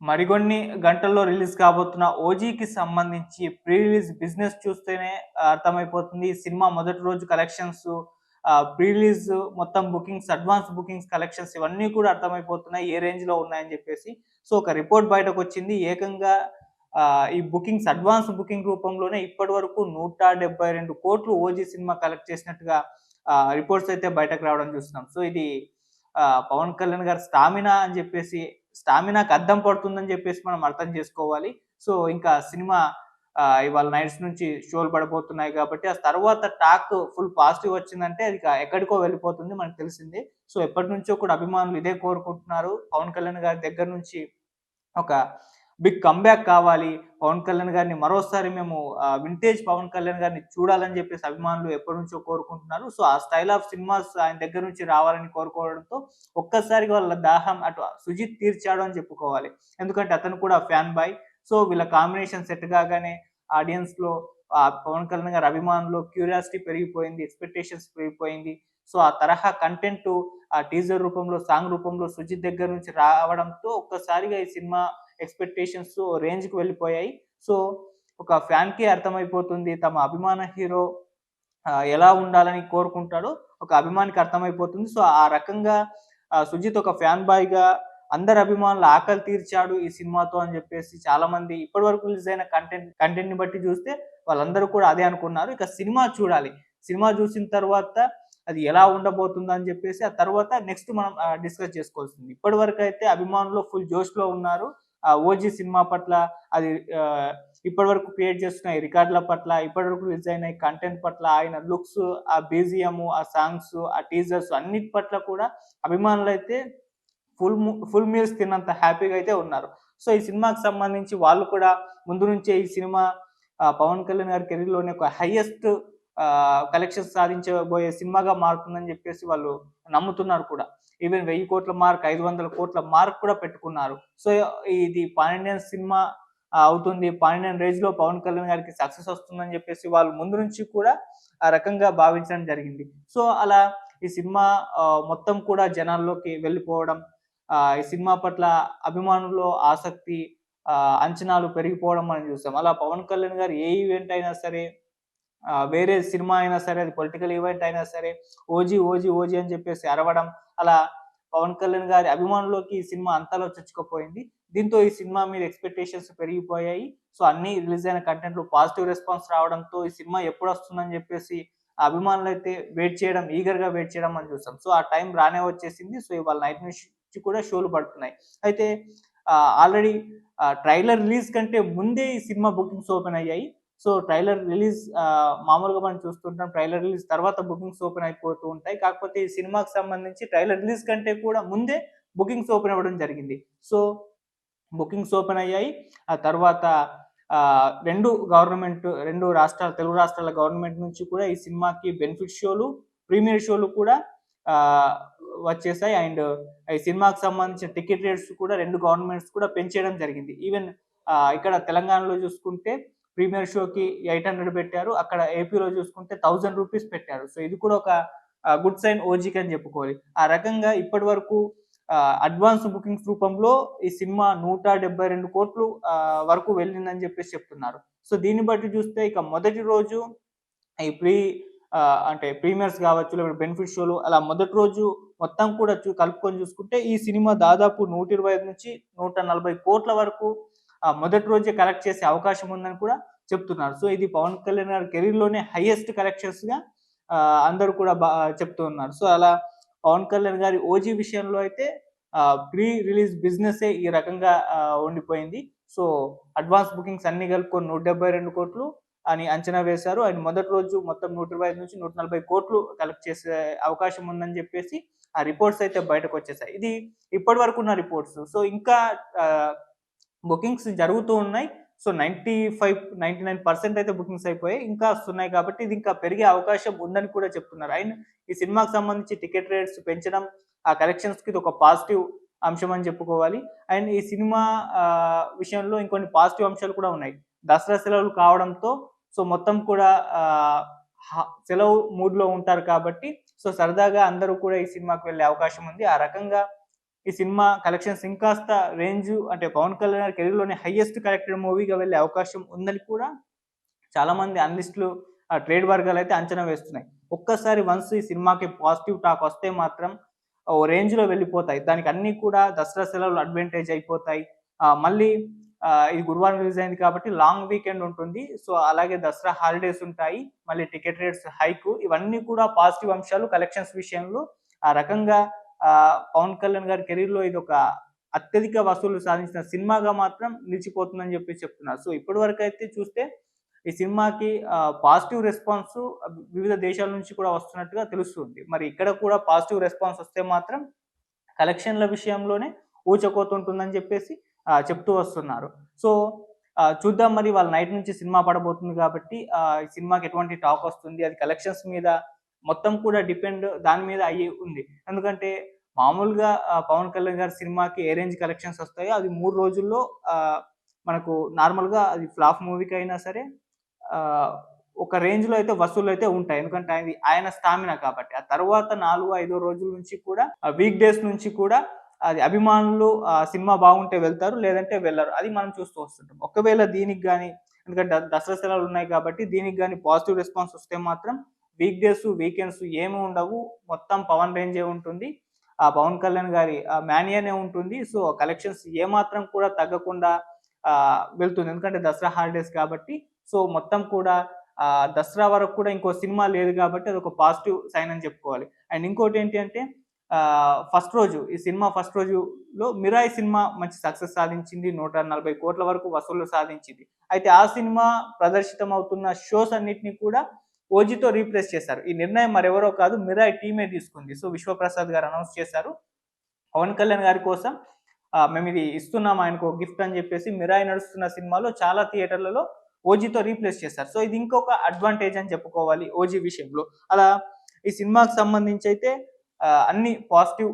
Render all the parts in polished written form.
మరికొన్ని గంటల్లో రిలీజ్ కాబోతున్న 'ఓజీకి' సంబంధించి ప్రీ రిలీజ్ బిజినెస్ చూస్తేనే అర్థమైపోతుంది. ఈ సినిమా మొదటి రోజు కలెక్షన్స్, ప్రీ రిలీజ్ మొత్తం బుకింగ్స్, అడ్వాన్స్ బుకింగ్స్, కలెక్షన్స్ ఇవన్నీ కూడా అర్థమైపోతున్నాయి. ఏ రేంజ్‌లో ఉన్నాయని జెప్పేసి. సో, ఒక రిపోర్ట్ బయటకొచ్చింది. ఏకంగా ఈ బుకింగ్స్ అడ్వాన్స్ బుకింగ్ రూపంలోనే ఇప్పటివరకు 172,00,00,000 ఓజీ సినిమా కలెక్ట్ చేసినట్టుగా రిపోర్ట్స్ అయితే బయటకు రావడం చూస్తున్నాం. సో, ఇది పవన్ కళ్యాణ్ గారి స్టామినా అని జెప్పేసి, స్టామినాకి అద్దం పడుతుందని జెప్పేసి మనం అర్థం జేసుకోవాలి. సో, ఇంకా సినిమా ఇవాళ నైట్స్ నుంచి షోలు పడబోతున్నాయి గాబట్టి, ఆ తర్వాత టాక్ ఫుల్ పాజిటివ్ వచ్చిందంటే అది ఎక్కడికో వెళ్ళిపోతుంది మనకు తెలిసిందే. సో, ఎప్పటినుంచో కూడా అభిమానులు ఇదే కోరుకుంటున్నారు. పవన్ కళ్యాణ్ గారి దగ్గర నుంచి ఒక బిగ్ కమ్‌బ్యాక్ కావాలి. పవన్ కళ్యాణ్ గారిని మరోసారి మేము వింటేజ్ పవన్ కళ్యాణ్ గారిని చూడాలని జెప్పేసి అభిమానులు ఎప్పటినుంచో కోరుకుంటున్నారు. సో, ఆ స్టైల్ ఆఫ్ సినిమాస్ ఆయన దగ్గర నుంచి రావాలని కోరుకోవడంతో ఒక్కసారిగా వాళ్ళ దాహం అటు సుజిత్ తీర్చాడు అని చెప్పుకోవాలి. ఎందుకంటే అతను కూడా ఫ్యాన్ బాయ్. సో, వీళ్ళ కాంబినేషన్ సెట్ కాగానే ఆడియన్స్‌లో పవన్ కళ్యాణ్ గారి అభిమానుల్లో క్యూరియాసిటీ పెరిగిపోయింది. ఎక్స్‌పెక్టేషన్స్ పెరిగిపోయింది. సో, ఆ తరహా కంటెంటు టీజర్ రూపంలో, సాంగ్ రూపంలో సుజిత్ దగ్గర నుంచి రావడంతో ఒక్కసారిగా ఈ సినిమా ఎక్స్‌పెక్టేషన్స్ రేంజ్‌కి వెళ్ళిపోయాయి. సో, ఒక ఫ్యాన్‌కి అర్థమైపోతుంది తమ అభిమాన హీరో ఎలా ఉండాలని కోరుకుంటాడో ఒక అభిమానికి అర్థమైపోతుంది. సో, ఆ రకంగా సుజిత్ ఒక ఫ్యాన్ బాయ్‌గా అందరి అభిమానుల ఆకలి తీర్చాడు ఈ సినిమాతో అని జెప్పేసి చాలామంది ఇప్పటివరకు రిలీజ్ అయిన కంటెంట్‌ని బట్టి చూస్తే వాళ్ళందరూ కూడా అదే అనుకున్నారు. ఇక సినిమా చూడాలి. సినిమా చూసిన తర్వాత అది ఎలా ఉండబోతుందని జెప్పేసి ఆ తర్వాత నెక్స్ట్ మనం డిస్కస్ చేసుకోవాల్సింది. ఇప్పటివరకైతే అభిమానులు ఫుల్ జోష్‌లో ఉన్నారు. 'ఓజీ' సినిమా పట్ల అది ఇప్పటివరకు క్రియేట్ చేస్తున్న ఈ రికార్డుల పట్ల, ఇప్పటివరకు రిలీజ్ అయిన ఈ కంటెంట్ పట్ల, ఆయన లుక్స్, ఆ బీజీఎం, ఆ సాంగ్స్, ఆ టీజర్స్ అన్నిటి పట్ల కూడా అభిమానులైతే ఫుల్ మీల్స్ తిన్నంత హ్యాపీగా అయితే ఉన్నారు. సో, ఈ సినిమాకి సంబంధించి వాళ్ళు కూడా ముందు నుంచే ఈ సినిమా పవన్ కళ్యాణ్ గారి కెరీర్‌లోనే ఒక హైయెస్ట్ కలెక్షన్స్ సాధించబోయే సినిమాగా మారుతుందని జెప్పేసి వాళ్ళు నమ్ముతున్నారు కూడా. ఈవెన్ 1000,00,00,000 మార్క్, 500,00,00,000 మార్క్ కూడా పెట్టుకున్నారు. సో, ఇది పాన్ ఇండియన్ సినిమా అవుతుంది. పాన్ ఇండియన్ రేంజ్‌లో పవన్ కళ్యాణ్ గారికి సక్సెస్ వస్తుందని జెప్పేసి వాళ్ళు ముందు నుంచి కూడా ఆ రకంగా భావించడం జరిగింది. సో, అలా ఈ సినిమా మొత్తం కూడా జనాల్లోకి వెళ్ళిపోవడం, ఈ సినిమా పట్ల అభిమానుల్లో ఆసక్తి, అంచనాలు పెరిగిపోవడం మనం చూసాం. అలా పవన్ కళ్యాణ్ గారు ఏ ఈవెంట్ అయినా సరే, వేరే సినిమా అయినా సరే, అది పొలిటికల్ ఈవెంట్ అయినా సరే, ఓజీ, ఓజీ, ఓజీ అని చెప్పేసి అరవడం, అలా పవన్ కళ్యాణ్ గారి అభిమానుల్లోకి ఈ సినిమా అంతలా చొచ్చుకుపోయింది. దీంతో ఈ సినిమా మీద ఎక్స్‌పెక్టేషన్స్ పెరిగిపోయాయి. సో, అన్నీ రిలీజ్ అయిన కంటెంట్‌లో పాజిటివ్ రెస్పాన్స్ రావడంతో ఈ సినిమా ఎప్పుడొస్తుందని చెప్పేసి అభిమానులైతే ఈగర్‌గా వెయిట్ చేయడం మనం చూసాం. సో, ఆ టైం రానే వచ్చేసింది. సో, ఇవాళ నైట్ నుంచి కూడా షోలు పడుతున్నాయి. అయితే ఆల్రెడీ ట్రైలర్ రిలీజ్ కంటే ముందే ఈ సినిమా బుకింగ్స్ ఓపెన్ అయ్యాయి. సో, ట్రైలర్ రిలీజ్ మామూలుగా మనం చూస్తుంటాం. ట్రైలర్ రిలీజ్ తర్వాత బుకింగ్స్ ఓపెన్ అయిపోతూ ఉంటాయి. కాకపోతే ఈ సినిమాకి సంబంధించి ట్రైలర్ రిలీజ్ కంటే కూడా ముందే బుకింగ్స్ ఓపెన్ అవ్వడం జరిగింది. సో, బుకింగ్స్ ఓపెన్ అయ్యాయి. ఆ తర్వాత 2 రాష్ట్రాలు, తెలుగు రాష్ట్రాల గవర్నమెంట్ నుంచి కూడా ఈ సినిమాకి బెనిఫిట్ షోలు, ప్రీమియర్ షోలు కూడా ఆహ్, వచ్చేసాయి. అండ్ ఈ సినిమాకి సంబంధించిన టికెట్ రేట్స్ కూడా 2 గవర్నమెంట్స్ కూడా పెంచేయడం జరిగింది. ఈవెన్ ఇక్కడ తెలంగాణలో చూసుకుంటే ప్రీమియర్ షోకి 800 పెట్టారు. అక్కడ ఏపీలో చూసుకుంటే ₹1000 పెట్టారు. సో, ఇది కూడా ఒక గుడ్ సైన్ ఓజీకి అని చెప్పుకోవాలి. ఆ రకంగా ఇప్పటివరకు అడ్వాన్స్ బుకింగ్స్ రూపంలో ఈ సినిమా 172,00,00,000 వరకు వెళ్ళిందని చెప్పేసి చెప్తున్నారు. సో, దీన్ని బట్టి చూస్తే ఇక మొదటి రోజు ఈ అంటే ప్రీమియర్స్ గావచ్చు, లేకపోతే బెనిఫిట్ షోలు అలా మొదటి రోజు మొత్తం కూడా కలుపుకొని చూసుకుంటే ఈ సినిమా దాదాపు 125-140,00,00,000 వరకు మొదటి రోజే కలెక్ట్ చేసే అవకాశం ఉందని కూడా చెప్తున్నారు. సో, ఇది పవన్ కళ్యాణ్ గారి కెరీర్‌లోనే హైయెస్ట్ కలెక్షన్స్‌గా అందరూ కూడా చెప్తూ ఉన్నారు. సో, అలా పవన్ కళ్యాణ్ గారి 'ఓజీ' విషయంలో అయితే ప్రీ రిలీజ్ బిజినెసే ఈ రకంగా ఉండిపోయింది. సో, అడ్వాన్స్ బుకింగ్స్ అన్నీ కలుపుకొని 172,00,00,000 అని అంచనా వేశారు. అండ్ మొదటి రోజు మొత్తం 125-140,00,00,000 కలెక్ట్ చేసే అవకాశం ఉందని చెప్పేసి ఆ రిపోర్ట్స్ అయితే బయటకొచ్చేసాయి. ఇది ఇప్పటి వరకున్న రిపోర్ట్స్. సో, ఇంకా ఆహ్, బుకింగ్స్ జరుగుతూ ఉన్నాయి. సో, 99% అయితే బుకింగ్స్ అయిపోయాయి. ఇంకా వస్తున్నాయి కాబట్టి ఇది ఇంకా పెరిగే అవకాశం ఉందని కూడా చెప్తున్నారు. అండ్ ఈ సినిమాకి సంబంధించి టికెట్ రేట్స్ పెంచడం, ఆ కలెక్షన్స్‌కి ఇది ఒక పాజిటివ్ అంశం అని చెప్పుకోవాలి. అండ్ ఈ సినిమా విషయంలో ఇంకొన్ని పాజిటివ్ అంశాలు కూడా ఉన్నాయి. దసరా సెలవులు కావడంతో సో, మొత్తం కూడా ఆహ్, సెలవు మూడ్‌లో ఉంటారు కాబట్టి సో, సరదాగా అందరూ కూడా ఈ సినిమాకి వెళ్ళే అవకాశం ఉంది. ఆ రకంగా ఈ సినిమా కలెక్షన్స్ ఇంకాస్త రేంజ్ అంటే పవన్ కళ్యాణ్ గారి కెరీర్‌లోనే హైయెస్ట్ కలెక్టెడ్ మూవీగా వెళ్ళే అవకాశం ఉందని కూడా చాలామంది అనలిస్టులు, ట్రేడ్ వర్గాలైతే అంచనా వేస్తున్నాయి. ఒక్కసారి వన్స్ ఈ సినిమాకి పాజిటివ్ టాక్ వస్తే మాత్రం ఓ రేంజ్‌లో వెళ్ళిపోతాయి. దానికి అన్నీ కూడా దసరా సెలవులు అడ్వాంటేజ్ అయిపోతాయి. మళ్ళీ ఇది గురువారం రిలీజ్ అయింది కాబట్టి లాంగ్ వీకెండ్ ఉంటుంది. సో, అలాగే దసరా హాలిడేస్ ఉంటాయి. మళ్ళీ టికెట్ రేట్స్ హైకు ఇవన్నీ కూడా పాజిటివ్ అంశాలు కలెక్షన్స్ విషయంలో. ఆ రకంగా పవన్ కళ్యాణ్ గారి కెరీర్‌లో ఇదొక అత్యధిక వసూళ్లు సాధించిన సినిమాగా మాత్రం నిలిచిపోతుందని చెప్పేసి చెప్తున్నారు. సో, ఇప్పటివరకైతే చూస్తే ఈ సినిమాకి పాజిటివ్ రెస్పాన్స్ వివిధ దేశాల నుంచి కూడా వస్తున్నట్టుగా తెలుస్తుంది. మరి ఇక్కడ కూడా పాజిటివ్ రెస్పాన్స్ వస్తే మాత్రం కలెక్షన్‌ల విషయంలోనే ఊచకోతుంటుందని చెప్పేసి చెప్తూ వస్తున్నారు. సో, చూద్దాం మరి వాళ్ళ నైట్ నుంచి సినిమా పడబోతుంది కాబట్టి ఈ సినిమాకి ఎటువంటి టాక్ వస్తుంది. అది కలెక్షన్స్ మీద మొత్తం కూడా డిపెండ్ దాని మీద అయ్యి ఉంది. ఎందుకంటే మామూలుగా పవన్ కళ్యాణ్ గారి సినిమాకి ఏ రేంజ్ కలెక్షన్స్ వస్తాయో అది 3 రోజుల్లో మనకు నార్మల్‌గా అది ఫ్లాప్ మూవీకైనా సరే ఆహ్, ఒక రేంజ్‌లో అయితే వసూళ్ళైతే ఉంటాయి. ఎందుకంటే ఆయన స్టామినా కాబట్టి. ఆ తర్వాత 4, 5 రోజుల నుంచి కూడా వీక్ డేస్ నుంచి కూడా అది అభిమానులు సినిమా బాగుంటే వెళ్తారు. లేదంటే వెళ్లరు. అది మనం చూస్తూ వస్తుంటాం. ఒకవేళ దీనికి గాని ఎందుకంటే దసరా సెలవులున్నాయి కాబట్టి దీనికి గాని పాజిటివ్ రెస్పాన్స్ వస్తే మాత్రం వీక్ డేస్, వీకెండ్స్ ఏమి ఉండవు. మొత్తం పవన్ రేంజే ఉంటుంది. పవన్ కళ్యాణ్ గారి మానియానే ఉంటుంది. సో, కలెక్షన్స్ ఏమాత్రం కూడా తగ్గకుండా వెళ్తుంది. ఎందుకంటే దసరా హాలిడేస్ కాబట్టి. సో, మొత్తం కూడా దసరా వరకు కూడా ఇంకో సినిమా లేదు కాబట్టి అదొక పాజిటివ్ సైన్ అని చెప్పుకోవాలి. అండ్ ఇంకోటేంటి అంటే ఫస్ట్ రోజు ఈ సినిమా ఫస్ట్ రోజులో 'మిరాయి' సినిమా మంచి సక్సెస్ సాధించింది. 140 కోట్ల వరకు వసూళ్లు సాధించింది. అయితే ఆ సినిమా ప్రదర్శితమవుతున్న షోస్ అన్నిటిని కూడా ఓజీతో రీప్లేస్ చేశారు. ఈ నిర్ణయం మరెవరో కాదు 'మిరాయి' టీమే తీసుకుంది. సో, విశ్వప్రసాద్ గారు అనౌన్స్ చేశారు. పవన్ కళ్యాణ్ గారి కోసం మేమిది ఇస్తున్నాం ఆయనకు గిఫ్ట్ అని చెప్పేసి 'మిరాయి' నడుస్తున్న సినిమాలో చాలా థియేటర్లలో ఓజీతో రీప్లేస్ చేశారు. సో, ఇది ఇంకొక అడ్వాంటేజ్ అని చెప్పుకోవాలి ఓజీ విషయంలో. అలా ఈ సినిమాకి సంబంధించయితే అన్ని పాజిటివ్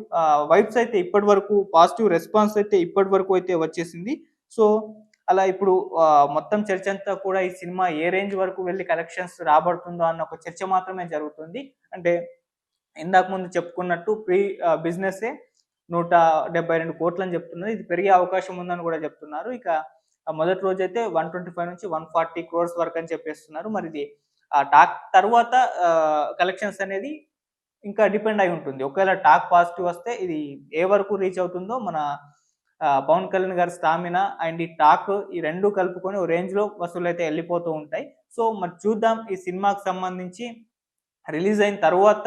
వైబ్స్ అయితే ఇప్పటివరకు పాజిటివ్ రెస్పాన్స్ అయితే ఇప్పటివరకు అయితే వచ్చేసింది. సో, అలా ఇప్పుడు మొత్తం చర్చంతా కూడా ఈ సినిమా ఏ రేంజ్ వరకు వెళ్లి కలెక్షన్స్ రాబడుతుందో అన్న ఒక చర్చ మాత్రమే జరుగుతుంది. అంటే ఇందాక ముందు చెప్పుకున్నట్టు బిజినెస్సే 172 కోట్లని చెప్తున్నారు. ఇది పెరిగే అవకాశం ఉందని కూడా చెప్తున్నారు. ఇక మొదటి రోజైతే 125 నుంచి 140 క్రోర్స్ వరకని చెప్పేస్తున్నారు. మరిది టాక్ తర్వాత కలెక్షన్స్ అనేది ఇంకా డిపెండ్ అయి ఉంటుంది. ఒకవేళ టాక్ పాజిటివ్ వస్తే ఇది ఏ వరకు రీచ్ అవుతుందో మన పవన్ కళ్యాణ్ గారి స్టామినా అండ్ ఈ టాక్ ఈ 2 కలుపుకొని ఓ రేంజ్‌లో వసూలైతే ఎళ్ళిపోతూ ఉంటాయి. సో, మరి చూద్దాం ఈ సినిమాకి సంబంధించి రిలీజ్ అయిన తరువాత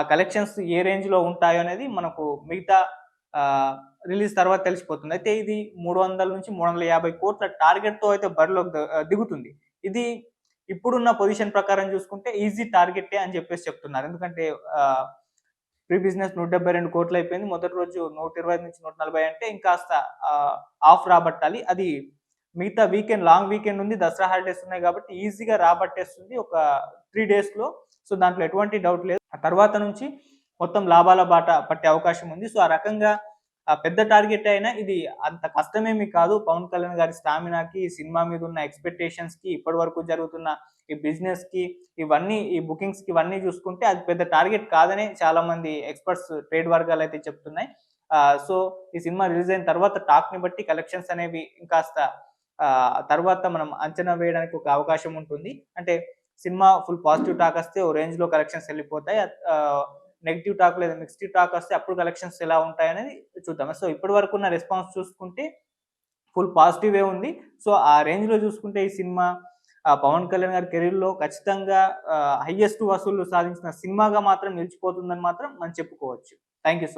కలెక్షన్స్ ఏ రేంజ్‌లో ఉంటాయో అనేది మనకు మిగతా ఆహ్, రిలీజ్ తర్వాత తెలిసిపోతుంది. అయితే ఇది 300-350 కోట్ల టార్గెట్‌తో అయితే బరిలోకి దిగుతుంది. ఇది ఇప్పుడున్న పొజిషన్ ప్రకారం చూసుకుంటే ఈజీ టార్గెటే అని చెప్పేసి చెప్తున్నారు. ఎందుకంటే ఆహ్, ప్రీ బిజినెస్ 172 కోట్లయిపోయింది. మొదటి రోజు 120-140 అంటే ఇంకాస్త హాఫ్ రాబట్టాలి. అది మిగతా వీకెండ్ లాంగ్ వీకెండ్ ఉంది. దసరా హాలిడేస్ ఉన్నాయి కాబట్టి ఈజీగా రాబట్టేస్తుంది ఒక 3 డేస్‌లో. సో, దాంట్లో ఎటువంటి డౌట్ లేదు. ఆ తర్వాత నుంచి మొత్తం లాభాల బాట పట్టే అవకాశం ఉంది. సో, ఆ రకంగా పెద్ద టార్గెట్ అయినా ఇది అంత కష్టమేమి కాదు. పవన్ కళ్యాణ్ గారి స్టామినాకి, సినిమా మీద ఉన్న ఎక్స్‌పెక్టేషన్స్‌కి, ఇప్పటివరకు జరుగుతున్న ఈ బిజినెస్‌కి, ఇవన్నీ ఈ బుకింగ్స్‌కి ఇవన్నీ చూసుకుంటే అది పెద్ద టార్గెట్ కాదనే చాలామంది ఎక్స్‌పర్ట్స్, ట్రేడ్ వర్గాలైతే చెప్తున్నాయి. సో, ఈ సినిమా రిలీజ్ అయిన తర్వాత టాక్‌ని బట్టి కలెక్షన్స్ అనేవి ఇంకాస్త తర్వాత మనం అంచనా వేయడానికి ఒక అవకాశం ఉంటుంది. అంటే సినిమా ఫుల్ పాజిటివ్ టాక్ వస్తే ఓ రేంజ్‌లో కలెక్షన్స్ ఎళ్ళిపోతాయి. నెగెటివ్ టాక్ లేదా మిక్స్డ్ టాక్ వస్తే అప్పుడు కలెక్షన్స్ ఎలా ఉంటాయనేది చూద్దాం. సో, ఇప్పటి వరకు ఉన్న రెస్పాన్స్ చూసుకుంటే ఫుల్ పాజిటివే ఉంది. సో, ఆ రేంజ్‌లో చూసుకుంటే ఈ సినిమా పవన్ కళ్యాణ్ గారి కెరీర్‌లో ఖచ్చితంగా హైయెస్ట్ వసూళ్లు సాధించిన సినిమాగా మాత్రం నిలిచిపోతుందని మాత్రం మనం చెప్పుకోవచ్చు. Thank you so much.